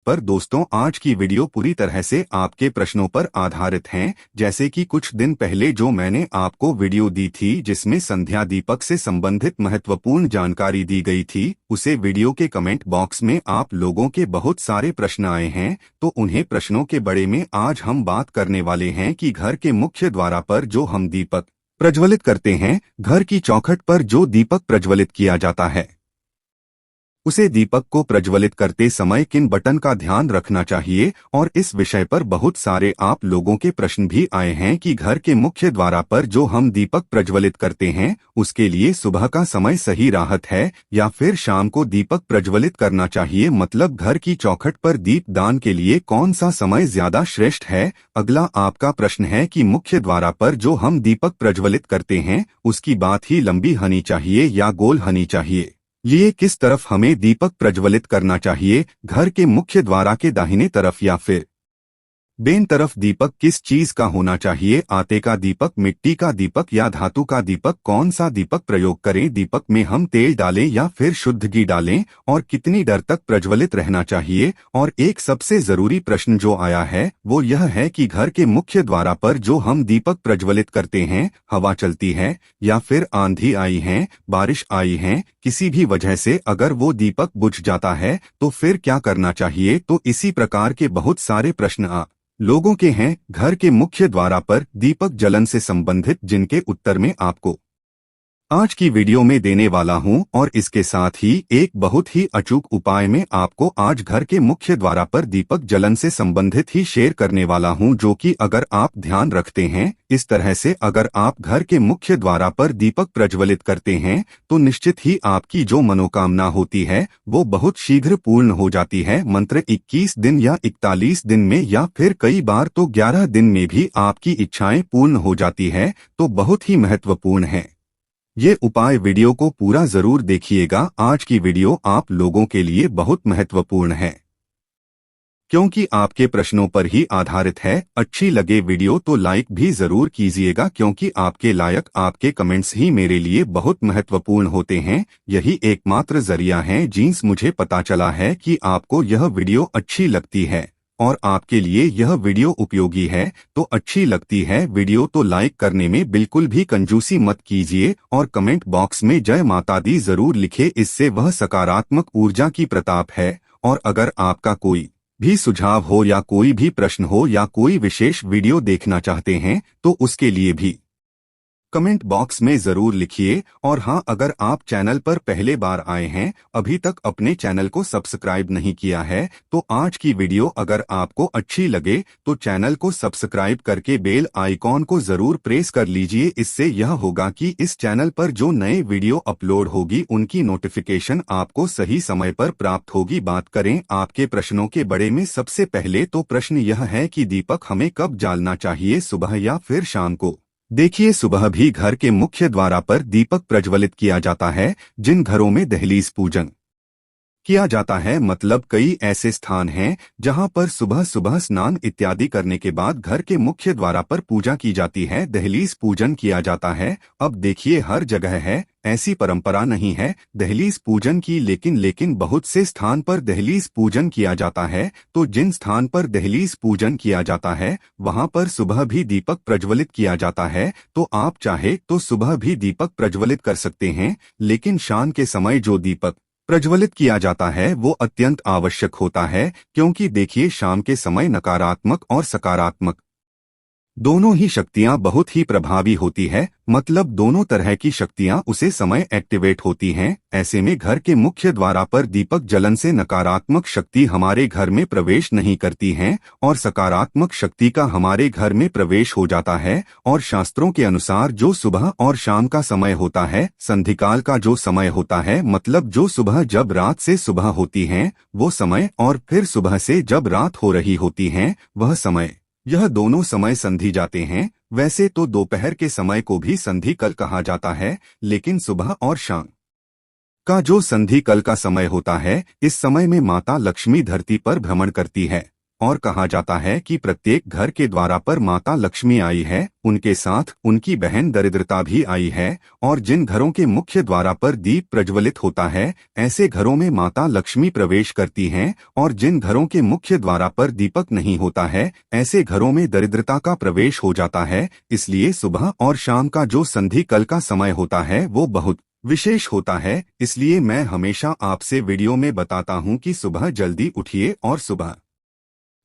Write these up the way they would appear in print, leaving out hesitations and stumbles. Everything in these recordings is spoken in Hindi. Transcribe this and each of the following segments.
पर दोस्तों, आज की वीडियो पूरी तरह से आपके प्रश्नों पर आधारित हैं। जैसे कि कुछ दिन पहले जो मैंने आपको वीडियो दी थी जिसमें संध्या दीपक से संबंधित महत्वपूर्ण जानकारी दी गई थी, उसे वीडियो के कमेंट बॉक्स में आप लोगों के बहुत सारे प्रश्न आए हैं। तो उन्हें प्रश्नों के बड़े में आज हम बात करने वाले हैं कि घर के मुख्य द्वार पर जो हम दीपक प्रज्वलित करते हैं, घर की चौखट पर जो दीपक प्रज्वलित किया जाता है, उसे दीपक को प्रज्वलित करते समय किन बटन का ध्यान रखना चाहिए। और इस विषय पर बहुत सारे आप लोगों के प्रश्न भी आए हैं कि घर के मुख्य द्वार पर जो हम दीपक प्रज्वलित करते हैं, उसके लिए सुबह का समय सही राहत है या फिर शाम को दीपक प्रज्वलित करना चाहिए। मतलब घर की चौखट पर दीप दान के लिए कौन सा समय ज्यादा श्रेष्ठ है। अगला आपका प्रश्न है कि मुख्य द्वार पर जो हम दीपक प्रज्वलित करते हैं, उसकी बात ही लंबी होनी चाहिए या गोल होनी चाहिए। ये किस तरफ हमें दीपक प्रज्वलित करना चाहिए, घर के मुख्य द्वार के दाहिने तरफ या फिर बेन तरफ दीपक किस चीज का होना चाहिए, आटे का दीपक, मिट्टी का दीपक या धातु का दीपक, कौन सा दीपक प्रयोग करें, दीपक में हम तेल डालें या फिर शुद्ध घी डालें और कितनी देर तक प्रज्वलित रहना चाहिए। और एक सबसे जरूरी प्रश्न जो आया है वो यह है कि घर के मुख्य द्वार पर जो हम दीपक प्रज्वलित करते हैं, हवा चलती है या फिर आंधी आई है, बारिश आई है, किसी भी वजह से अगर वो दीपक बुझ जाता है तो फिर क्या करना चाहिए। तो इसी प्रकार के बहुत सारे प्रश्न आप लोगों के हैं घर के मुख्य द्वार पर दीपक जलन से संबंधित, जिनके उत्तर में आपको आज की वीडियो में देने वाला हूं। और इसके साथ ही एक बहुत ही अचूक उपाय में आपको आज घर के मुख्य द्वार पर दीपक जलन से संबंधित ही शेयर करने वाला हूं, जो कि अगर आप ध्यान रखते हैं इस तरह से, अगर आप घर के मुख्य द्वार पर दीपक प्रज्वलित करते हैं तो निश्चित ही आपकी जो मनोकामना होती है वो बहुत शीघ्र पूर्ण हो जाती है। मंत्र 21 दिन या 41 दिन में या फिर कई बार तो 11 दिन में भी आपकी इच्छाएं पूर्ण हो जाती है। तो बहुत ही महत्वपूर्ण है ये उपाय। वीडियो को पूरा जरूर देखिएगा। आज की वीडियो आप लोगों के लिए बहुत महत्वपूर्ण है क्योंकि आपके प्रश्नों पर ही आधारित है। अच्छी लगे वीडियो तो लाइक भी जरूर कीजिएगा, क्योंकि आपके लायक आपके कमेंट्स ही मेरे लिए बहुत महत्वपूर्ण होते हैं। यही एकमात्र जरिया है जिनसे मुझे पता चला है कि आपको यह वीडियो अच्छी लगती है और आपके लिए यह वीडियो उपयोगी है। तो अच्छी लगती है वीडियो तो लाइक करने में बिल्कुल भी कंजूसी मत कीजिए और कमेंट बॉक्स में जय माता दी जरूर लिखे, इससे वह सकारात्मक ऊर्जा की प्रताप है। और अगर आपका कोई भी सुझाव हो या कोई भी प्रश्न हो या कोई विशेष वीडियो देखना चाहते हैं तो उसके लिए भी कमेंट बॉक्स में जरूर लिखिए। और हाँ, अगर आप चैनल पर पहले बार आए हैं, अभी तक अपने चैनल को सब्सक्राइब नहीं किया है, तो आज की वीडियो अगर आपको अच्छी लगे तो चैनल को सब्सक्राइब करके बेल आइकॉन को जरूर प्रेस कर लीजिए। इससे यह होगा कि इस चैनल पर जो नए वीडियो अपलोड होगी उनकी नोटिफिकेशन आपको सही समय पर प्राप्त होगी। बात करें आपके प्रश्नों के बड़े में, सबसे पहले तो प्रश्न यह है कि दीपक हमें कब जलाना चाहिए, सुबह या फिर शाम को। देखिए, सुबह भी घर के मुख्य द्वार पर दीपक प्रज्वलित किया जाता है। जिन घरों में दहलीज पूजन किया जाता है, मतलब कई ऐसे स्थान हैं जहां पर सुबह सुबह स्नान इत्यादि करने के बाद घर के मुख्य द्वार पर पूजा की जाती है, दहलीज पूजन किया जाता है। अब देखिए, हर जगह है ऐसी परंपरा नहीं है दहलीज पूजन की, लेकिन बहुत से स्थान पर दहलीज पूजन किया जाता है। तो जिन स्थान पर दहलीज पूजन किया जाता है वहां पर सुबह भी दीपक प्रज्वलित किया जाता है। तो आप चाहे तो सुबह भी दीपक प्रज्वलित कर सकते हैं, लेकिन शाम के समय जो दीपक प्रज्वलित किया जाता है वो अत्यंत आवश्यक होता है, क्योंकि देखिए, शाम के समय नकारात्मक और सकारात्मक दोनों ही शक्तियां बहुत ही प्रभावी होती है। मतलब दोनों तरह की शक्तियां उसे समय एक्टिवेट होती हैं। ऐसे में घर के मुख्य द्वार पर दीपक जलन से नकारात्मक शक्ति हमारे घर में प्रवेश नहीं करती हैं और सकारात्मक शक्ति का हमारे घर में प्रवेश हो जाता है। और शास्त्रों के अनुसार जो सुबह और शाम का समय होता है, संधिकाल का जो समय होता है, मतलब जो सुबह जब रात से सुबह होती है वो समय, और फिर सुबह से जब रात हो रही होती है वह समय, यह दोनों समय संधि जाते हैं। वैसे तो दोपहर के समय को भी संधि कल कहा जाता है, लेकिन सुबह और शाम का जो संधि कल का समय होता है, इस समय में माता लक्ष्मी धरती पर भ्रमण करती है। और कहा जाता है कि प्रत्येक घर के द्वारा पर माता लक्ष्मी आई है, उनके साथ उनकी बहन दरिद्रता भी आई है। और जिन घरों के मुख्य द्वारा पर दीप प्रज्वलित होता है, ऐसे घरों में माता लक्ष्मी प्रवेश करती हैं। और जिन घरों के मुख्य द्वारा पर दीपक नहीं होता है, ऐसे घरों में दरिद्रता का प्रवेश हो जाता है। इसलिए सुबह और शाम का जो संधि कल का समय होता है वो बहुत विशेष होता है। इसलिए मैं हमेशा आपसे वीडियो में बताता हूं कि सुबह जल्दी उठिए और सुबह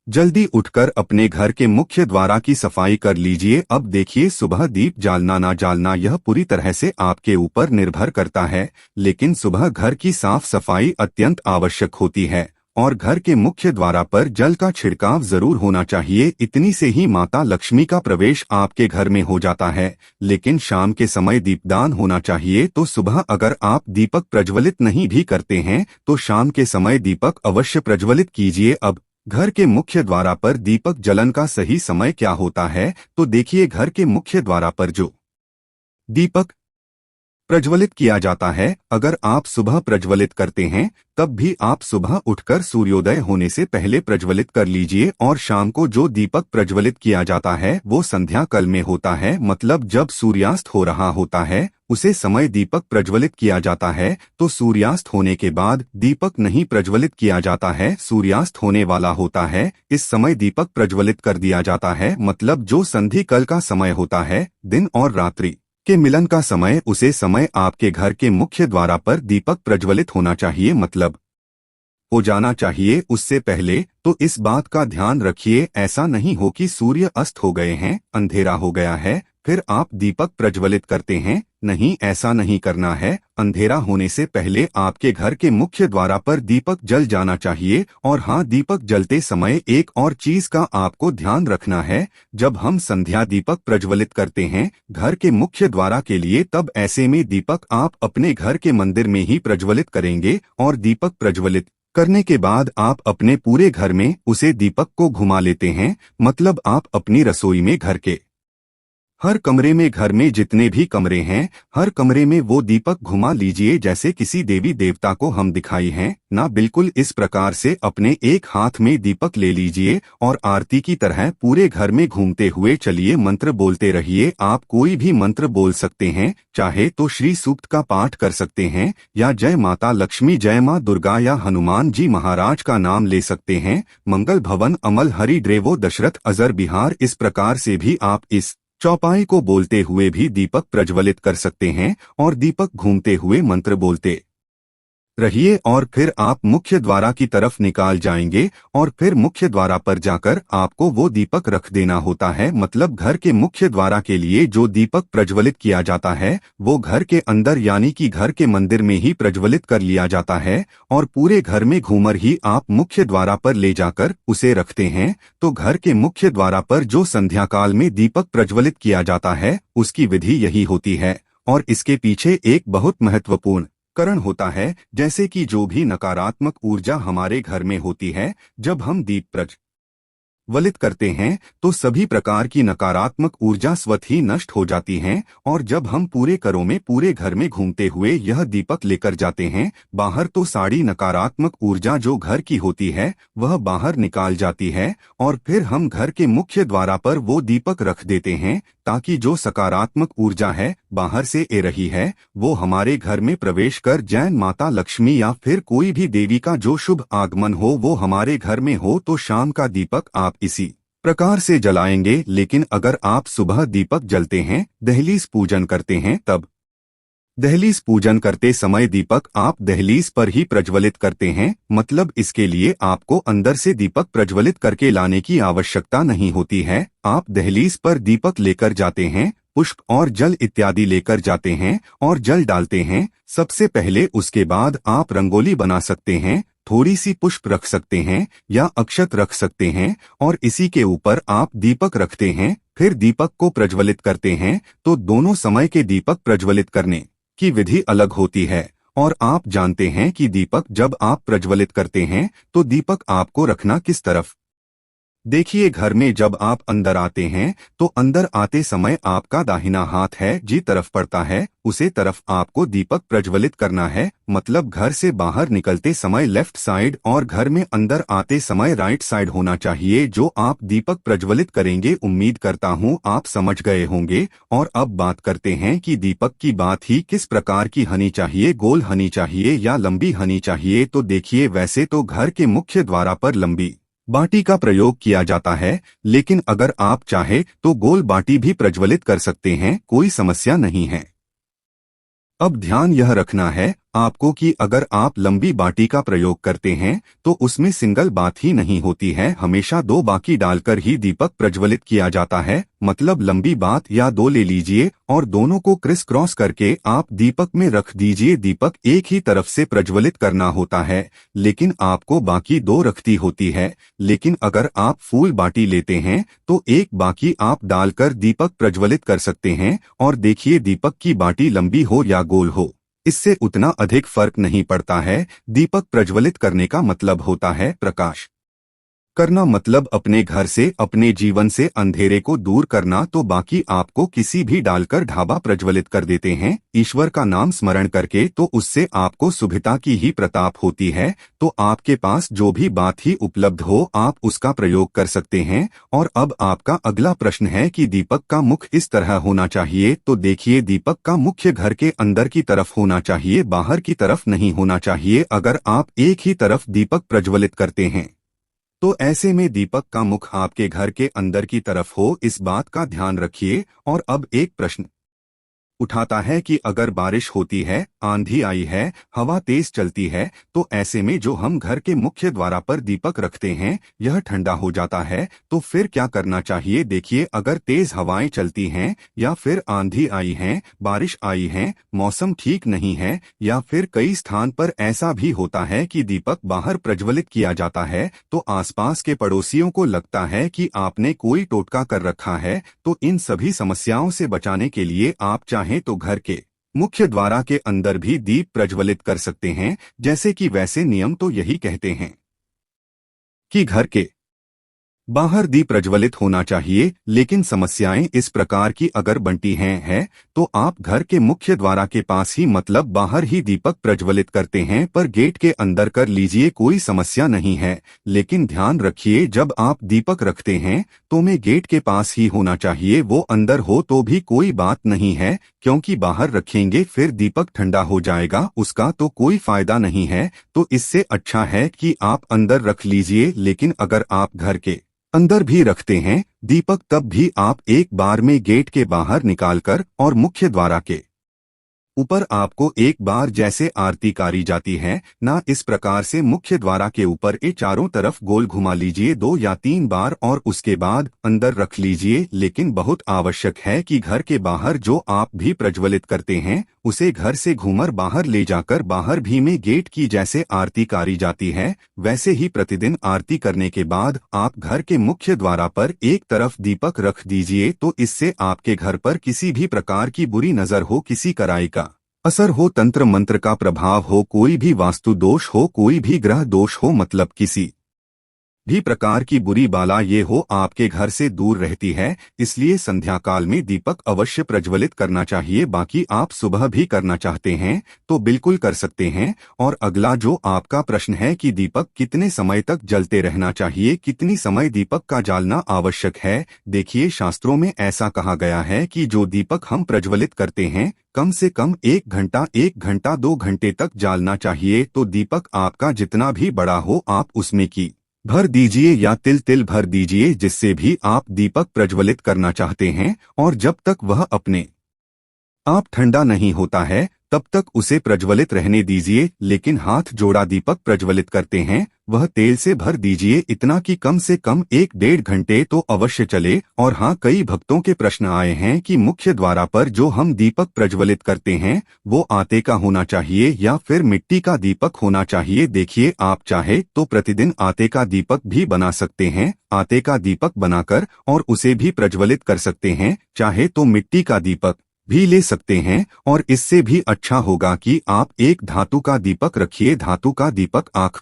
जल्दी उठकर अपने घर के मुख्य द्वारा की सफाई कर लीजिए। अब देखिए, सुबह दीप जालना ना जालना यह पूरी तरह से आपके ऊपर निर्भर करता है, लेकिन सुबह घर की साफ सफाई अत्यंत आवश्यक होती है और घर के मुख्य द्वारा पर जल का छिड़काव जरूर होना चाहिए। इतनी से ही माता लक्ष्मी का प्रवेश आपके घर में हो जाता है। लेकिन शाम के समय दीपदान होना चाहिए। तो सुबह अगर आप दीपक प्रज्वलित नहीं भी करते हैं तो शाम के समय दीपक अवश्य प्रज्वलित कीजिए। अब घर के मुख्य द्वारा पर दीपक जलन का सही समय क्या होता है, तो देखिए, घर के मुख्य द्वारा पर जो दीपक प्रज्वलित किया जाता है, अगर आप सुबह प्रज्वलित करते हैं तब भी आप सुबह उठकर सूर्योदय होने से पहले प्रज्वलित कर लीजिए। और शाम को जो दीपक प्रज्वलित किया जाता है वो संध्या काल में होता है, मतलब जब सूर्यास्त हो रहा होता है उसे समय दीपक प्रज्वलित किया जाता है। तो सूर्यास्त होने के बाद दीपक नहीं प्रज्वलित किया जाता है, सूर्यास्त होने वाला होता है, इस समय दीपक प्रज्वलित कर दिया जाता है। मतलब जो संधि काल का समय होता है, दिन और रात्रि के मिलन का समय, उसे समय आपके घर के मुख्य द्वारा पर दीपक प्रज्वलित होना चाहिए, मतलब हो जाना चाहिए उससे पहले। तो इस बात का ध्यान रखिए, ऐसा नहीं हो कि सूर्य अस्त हो गए हैं, अंधेरा हो गया है, फिर आप दीपक प्रज्वलित करते हैं। नहीं, ऐसा नहीं करना है। अंधेरा होने से पहले आपके घर के मुख्य द्वारा पर दीपक जल जाना चाहिए। और हाँ, दीपक जलते समय एक और चीज का आपको ध्यान रखना है। जब हम संध्या दीपक प्रज्वलित करते हैं घर के मुख्य द्वारा के लिए, तब ऐसे में दीपक आप अपने घर के मंदिर में ही प्रज्वलित करेंगे। और दीपक प्रज्वलित करने के बाद आप अपने पूरे घर में उसे दीपक को घुमा लेते हैं। मतलब आप अपनी रसोई में, घर के हर कमरे में, घर में जितने भी कमरे हैं, हर कमरे में वो दीपक घुमा लीजिए जैसे किसी देवी देवता को हम दिखाई हैं ना। बिल्कुल इस प्रकार से अपने एक हाथ में दीपक ले लीजिए और आरती की तरह पूरे घर में घूमते हुए चलिए, मंत्र बोलते रहिए। आप कोई भी मंत्र बोल सकते हैं, चाहे तो श्री सूक्त का पाठ कर सकते हैं, या जय माता लक्ष्मी, जय माँ दुर्गा, या हनुमान जी महाराज का नाम ले सकते हैं। मंगल भवन अमल हरि ड्रेवो दशरथ अजर बिहार, इस प्रकार से भी आप इस चौपाई को बोलते हुए भी दीपक प्रज्वलित कर सकते हैं। और दीपक घूमते हुए मंत्र बोलते रहिए और फिर आप मुख्य द्वारा की तरफ निकाल जाएंगे और फिर मुख्य द्वारा पर जाकर आपको वो दीपक रख देना होता है। मतलब घर के मुख्य द्वारा के लिए जो दीपक प्रज्वलित किया जाता है वो घर के अंदर यानी कि घर के मंदिर में ही प्रज्वलित कर लिया जाता है और पूरे घर में घूमर ही आप मुख्य द्वारा पर ले जाकर उसे रखते हैं। तो घर के मुख्य द्वारा पर जो संध्या काल में दीपक प्रज्वलित किया जाता है उसकी विधि यही होती है। और इसके पीछे एक बहुत महत्वपूर्ण कारण होता है, जैसे कि जो भी नकारात्मक ऊर्जा हमारे घर में होती है, जब हम दीप प्रज्वलित करते हैं तो सभी प्रकार की नकारात्मक ऊर्जा स्वतः ही नष्ट हो जाती हैं। और जब हम पूरे घरों में, पूरे घर में घूमते हुए यह दीपक लेकर जाते हैं बाहर, तो सारी नकारात्मक ऊर्जा जो घर की होती है वह बाहर निकाल जाती है। और फिर हम घर के मुख्य द्वारा पर वो दीपक रख देते हैं ताकि जो सकारात्मक ऊर्जा है बाहर से आ रही है वो हमारे घर में प्रवेश कर जैन माता लक्ष्मी या फिर कोई भी देवी का जो शुभ आगमन हो वो हमारे घर में हो। तो शाम का दीपक आप इसी प्रकार से जलाएंगे। लेकिन अगर आप सुबह दीपक जलते हैं, दहलीज पूजन करते हैं, तब दहलीज पूजन करते समय दीपक आप दहलीज पर ही प्रज्वलित करते हैं। मतलब इसके लिए आपको अंदर से दीपक प्रज्वलित करके लाने की आवश्यकता नहीं होती है। आप दहलीज पर दीपक लेकर जाते हैं, पुष्प और जल इत्यादि लेकर जाते हैं और जल डालते हैं सबसे पहले। उसके बाद आप रंगोली बना सकते हैं, थोड़ी सी पुष्प रख सकते हैं या अक्षत रख सकते हैं और इसी के ऊपर आप दीपक रखते हैं, फिर दीपक को प्रज्वलित करते हैं। तो दोनों समय के दीपक प्रज्वलित करने की विधि अलग होती है। और आप जानते हैं कि दीपक जब आप प्रज्वलित करते हैं तो दीपक आपको रखना किस तरफ देखिए, घर में जब आप अंदर आते हैं तो अंदर आते समय आपका दाहिना हाथ है जी तरफ पड़ता है, उसे तरफ आपको दीपक प्रज्वलित करना है। मतलब घर से बाहर निकलते समय लेफ्ट साइड और घर में अंदर आते समय राइट साइड होना चाहिए जो आप दीपक प्रज्वलित करेंगे। उम्मीद करता हूँ आप समझ गए होंगे। और अब बात करते हैं कि दीपक की बात ही किस प्रकार की हनी चाहिए, गोल हनी चाहिए या लंबी हनी चाहिए। तो देखिए, वैसे तो घर के मुख्य द्वार पर लंबी बाटी का प्रयोग किया जाता है, लेकिन अगर आप चाहे तो गोल बाटी भी प्रज्वलित कर सकते हैं, कोई समस्या नहीं है। अब ध्यान यह रखना है आपको कि अगर आप लंबी बाटी का प्रयोग करते हैं तो उसमें सिंगल बात ही नहीं होती है, हमेशा दो बाकी डालकर ही दीपक प्रज्वलित किया जाता है। मतलब लंबी बात या दो ले लीजिए और दोनों को क्रिस क्रॉस करके आप दीपक में रख दीजिए। दीपक एक ही तरफ से प्रज्वलित करना होता है, लेकिन आपको बाकी दो रखती होती है। लेकिन अगर आप फूल बाटी लेते हैं तो एक बाकी आप डालकर दीपक प्रज्वलित कर सकते हैं। और देखिए, दीपक की बाटी लंबी हो या गोल हो, इससे उतना अधिक फर्क नहीं पड़ता है। दीपक प्रज्वलित करने का मतलब होता है प्रकाश करना, मतलब अपने घर से, अपने जीवन से अंधेरे को दूर करना। तो बाकी आपको किसी भी डालकर ढाबा प्रज्वलित कर देते हैं ईश्वर का नाम स्मरण करके, तो उससे आपको सुभिता की ही प्रताप होती है। तो आपके पास जो भी बात ही उपलब्ध हो आप उसका प्रयोग कर सकते हैं। और अब आपका अगला प्रश्न है कि दीपक का मुख इस तरह होना चाहिए। तो देखिए, दीपक का मुख्य घर के अंदर की तरफ होना चाहिए, बाहर की तरफ नहीं होना चाहिए। अगर आप एक ही तरफ दीपक प्रज्वलित करते हैं तो ऐसे में दीपक का मुख आपके घर के अंदर की तरफ हो, इस बात का ध्यान रखिए। और अब एक प्रश्न उठाता है कि अगर बारिश होती है, आंधी आई है, हवा तेज चलती है, तो ऐसे में जो हम घर के मुख्य द्वार पर दीपक रखते हैं यह ठंडा हो जाता है, तो फिर क्या करना चाहिए। देखिए, अगर तेज हवाएं चलती हैं या फिर आंधी आई है, बारिश आई है, मौसम ठीक नहीं है, या फिर कई स्थान पर ऐसा भी होता है कि दीपक बाहर प्रज्वलित किया जाता है, तो आसपास के पड़ोसियों को लगता है कि आपने कोई टोटका कर रखा है। तो इन सभी समस्याओं से बचाने के लिए आप चाहें तो घर के मुख्य द्वार के अंदर भी दीप प्रज्वलित कर सकते हैं। जैसे कि वैसे नियम तो यही कहते हैं कि घर के बाहर दीप प्रज्वलित होना चाहिए, लेकिन समस्याएं इस प्रकार की अगर बनती हैं तो आप घर के मुख्य द्वार के पास ही, मतलब बाहर ही दीपक प्रज्वलित करते हैं, पर गेट के अंदर कर लीजिए, कोई समस्या नहीं है। लेकिन ध्यान रखिए, जब आप दीपक रखते हैं तो में गेट के पास ही होना चाहिए, वो अंदर हो तो भी कोई बात नहीं है, क्योंकि बाहर रखेंगे फिर दीपक ठंडा हो जाएगा, उसका तो कोई फायदा नहीं है। तो इससे अच्छा है कि आप अंदर रख लीजिए। लेकिन अगर आप घर के अंदर भी रखते हैं दीपक, तब भी आप एक बार में गेट के बाहर निकालकर और मुख्य द्वार के ऊपर आपको एक बार जैसे आरती करी जाती है ना, इस प्रकार से मुख्य द्वार के ऊपर चारों तरफ गोल घुमा लीजिए 2 या 3 बार और उसके बाद अंदर रख लीजिए। लेकिन बहुत आवश्यक है कि घर के बाहर जो आप भी प्रज्वलित करते हैं उसे घर से घूमर बाहर ले जाकर बाहर भी में गेट की जैसे आरती करी जाती है वैसे ही प्रतिदिन आरती करने के बाद आप घर के मुख्य द्वार पर एक तरफ दीपक रख दीजिए। तो इससे आपके घर पर किसी भी प्रकार की बुरी नजर हो, किसी कराई का असर हो, तंत्र मंत्र का प्रभाव हो, कोई भी वास्तु दोष हो, कोई भी ग्रह दोष हो, मतलब किसी भी प्रकार की बुरी बाला ये हो, आपके घर से दूर रहती है। इसलिए संध्या काल में दीपक अवश्य प्रज्वलित करना चाहिए। बाकी आप सुबह भी करना चाहते हैं तो बिल्कुल कर सकते हैं। और अगला जो आपका प्रश्न है कि दीपक कितने समय तक जलते रहना चाहिए, कितनी समय दीपक का जलना आवश्यक है। देखिए, शास्त्रों में ऐसा कहा गया है कि जो दीपक हम प्रज्वलित करते हैं कम से कम 1 घंटा, 1 घंटा 2 घंटे तक जलना चाहिए। तो दीपक आपका जितना भी बड़ा हो आप उसमें की भर दीजिए या तिल तिल भर दीजिए, जिससे भी आप दीपक प्रज्वलित करना चाहते हैं। और जब तक वह अपने आप ठंडा नहीं होता है तब तक उसे प्रज्वलित रहने दीजिए। लेकिन हाथ जोड़ा दीपक प्रज्वलित करते हैं वह तेल से भर दीजिए, इतना कि कम से कम 1-1.5 घंटे तो अवश्य चले। और हाँ, कई भक्तों के प्रश्न आए हैं कि मुख्य द्वार पर जो हम दीपक प्रज्वलित करते हैं वो आटे का होना चाहिए या फिर मिट्टी का दीपक होना चाहिए। देखिए, आप चाहे तो प्रतिदिन आटे का दीपक भी बना सकते हैं, आटे का दीपक बनाकर और उसे भी प्रज्वलित कर सकते हैं। चाहे तो मिट्टी का दीपक भी ले सकते हैं, और इससे भी अच्छा होगा कि आप एक धातु का दीपक रखिए। धातु का दीपक आँख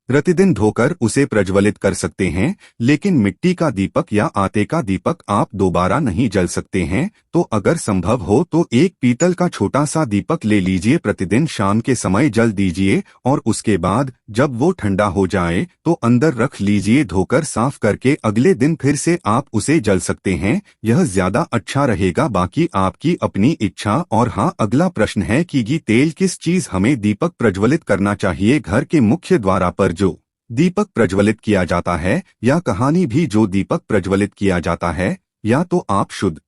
प्रतिदिन धोकर उसे प्रज्वलित कर सकते हैं, लेकिन मिट्टी का दीपक या आटे का दीपक आप दोबारा नहीं जल सकते हैं। तो अगर संभव हो तो एक पीतल का छोटा सा दीपक ले लीजिए, प्रतिदिन शाम के समय जल दीजिए और उसके बाद जब वो ठंडा हो जाए तो अंदर रख लीजिए। धोकर साफ करके अगले दिन फिर से आप उसे जल सकते हैं, यह ज्यादा अच्छा रहेगा। बाकी आपकी अपनी इच्छा। और हाँ, अगला प्रश्न है कि घी तेल किस चीज हमें दीपक प्रज्वलित करना चाहिए? घर के मुख्य द्वार पर जो दीपक प्रज्वलित किया जाता है या कहानी भी जो दीपक प्रज्वलित किया जाता है, या तो आप शुद्ध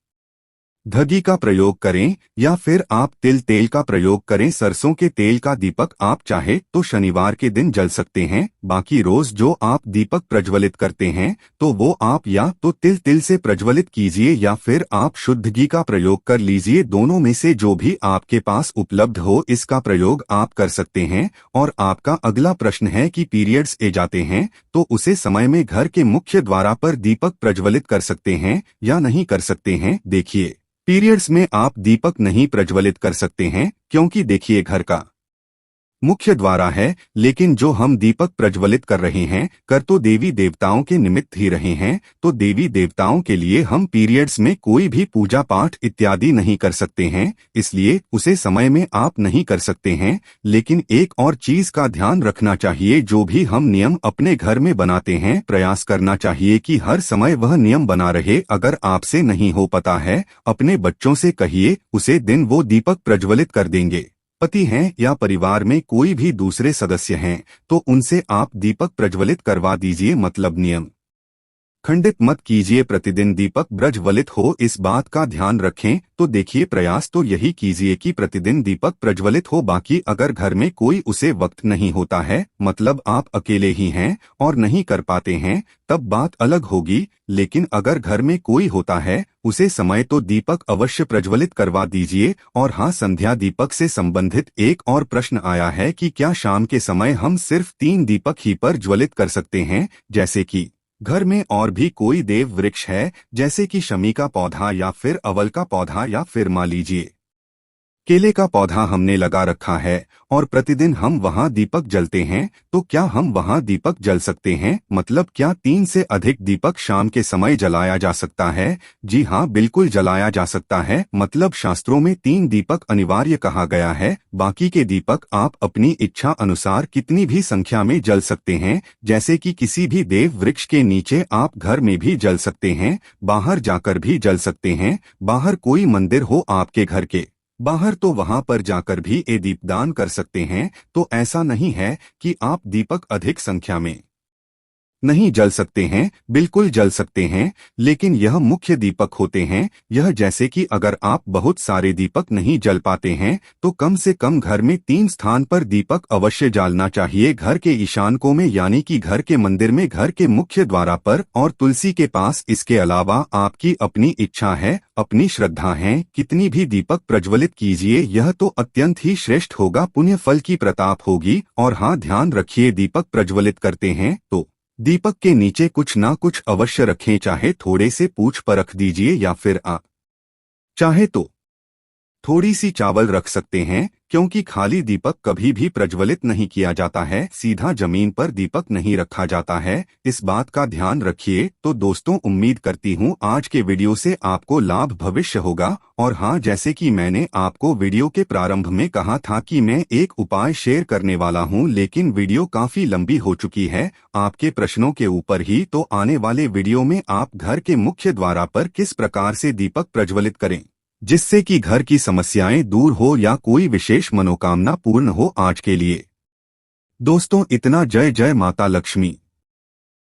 घी का प्रयोग करें या फिर आप तिल तेल का प्रयोग करें। सरसों के तेल का दीपक आप चाहे तो शनिवार के दिन जल सकते हैं। बाकी रोज जो आप दीपक प्रज्वलित करते हैं तो वो आप या तो तिल से प्रज्वलित कीजिए या फिर आप शुद्ध घी का प्रयोग कर लीजिए। दोनों में से जो भी आपके पास उपलब्ध हो इसका प्रयोग आप कर सकते हैं। और आपका अगला प्रश्न है कि पीरियड्स ए जाते हैं तो उसे समय में घर के मुख्य द्वार पर दीपक प्रज्वलित कर सकते हैं या नहीं कर सकते हैं? देखिए, पीरियड्स में आप दीपक नहीं प्रज्वलित कर सकते हैं, क्योंकि देखिए घर का मुख्य द्वार है, लेकिन जो हम दीपक प्रज्वलित कर रहे हैं कर तो देवी देवताओं के निमित्त ही रहे हैं। तो देवी देवताओं के लिए हम पीरियड्स में कोई भी पूजा पाठ इत्यादि नहीं कर सकते हैं, इसलिए उसे समय में आप नहीं कर सकते हैं। लेकिन एक और चीज का ध्यान रखना चाहिए, जो भी हम नियम अपने घर में बनाते हैं प्रयास करना चाहिए कि हर समय वह नियम बना रहे। अगर आपसे नहीं हो पाता है, अपने बच्चों से कहिए, उसे दिन वो दीपक प्रज्वलित कर देंगे। पति हैं या परिवार में कोई भी दूसरे सदस्य हैं तो उनसे आप दीपक प्रज्वलित करवा दीजिए। मतलब नियम खंडित मत कीजिए, प्रतिदिन दीपक प्रज्वलित हो, इस बात का ध्यान रखें। तो देखिए, प्रयास तो यही कीजिए कि प्रतिदिन दीपक प्रज्वलित हो। बाकी अगर घर में कोई उसे वक्त नहीं होता है, मतलब आप अकेले ही हैं और नहीं कर पाते हैं, तब बात अलग होगी। लेकिन अगर घर में कोई होता है उसे समय तो दीपक अवश्य प्रज्वलित करवा दीजिए। और हाँ, संध्या दीपक से संबंधित एक और प्रश्न आया है कि क्या शाम के समय हम सिर्फ 3 दीपक ही प्रज्वलित कर सकते हैं? जैसे कि घर में और भी कोई देव वृक्ष है, जैसे कि शमी का पौधा या फिर अवल का पौधा या फिर मान लीजिए केले का पौधा हमने लगा रखा है और प्रतिदिन हम वहां दीपक जलते हैं, तो क्या हम वहां दीपक जल सकते हैं? मतलब क्या 3 से अधिक दीपक शाम के समय जलाया जा सकता है? जी हाँ, बिल्कुल जलाया जा सकता है। मतलब शास्त्रों में 3 दीपक अनिवार्य कहा गया है, बाकी के दीपक आप अपनी इच्छा अनुसार कितनी भी संख्या में जल सकते हैं। जैसे कि किसी भी देव वृक्ष के नीचे आप घर में भी जल सकते हैं, बाहर जाकर भी जल सकते हैं। बाहर कोई मंदिर हो आपके घर के बाहर तो वहां पर जाकर भी दीपदान कर सकते हैं। तो ऐसा नहीं है कि आप दीपक अधिक संख्या में नहीं जल सकते हैं, बिल्कुल जल सकते हैं, लेकिन यह मुख्य दीपक होते हैं। यह जैसे कि अगर आप बहुत सारे दीपक नहीं जल पाते हैं तो कम से कम घर में 3 स्थान पर दीपक अवश्य जलना चाहिए। घर के ईशान कोण में, यानी कि घर के मंदिर में, घर के मुख्य द्वार पर और तुलसी के पास। इसके अलावा आपकी अपनी इच्छा है, अपनी श्रद्धा है, कितनी भी दीपक प्रज्वलित कीजिए, यह तो अत्यंत ही श्रेष्ठ होगा, पुण्य फल की प्रताप होगी। और हाँ, ध्यान रखिए, दीपक प्रज्वलित करते हैं तो दीपक के नीचे कुछ ना कुछ अवश्य रखें, चाहे थोड़े से पूछ पर रख दीजिए या फिर आप चाहे तो थोड़ी सी चावल रख सकते हैं, क्योंकि खाली दीपक कभी भी प्रज्वलित नहीं किया जाता है, सीधा जमीन पर दीपक नहीं रखा जाता है। इस बात का ध्यान रखिए। तो दोस्तों, उम्मीद करती हूँ आज के वीडियो से आपको लाभ भविष्य होगा। और हाँ, जैसे कि मैंने आपको वीडियो के प्रारंभ में कहा था कि मैं एक उपाय शेयर करने वाला हूँ, लेकिन वीडियो काफी लंबी हो चुकी है आपके प्रश्नों के ऊपर ही। तो आने वाले वीडियो में आप घर के मुख्य द्वार पर किस प्रकार से दीपक प्रज्वलित करें जिससे कि घर की समस्याएं दूर हो या कोई विशेष मनोकामना पूर्ण हो। आज के लिए दोस्तों इतना। जय जय माता लक्ष्मी।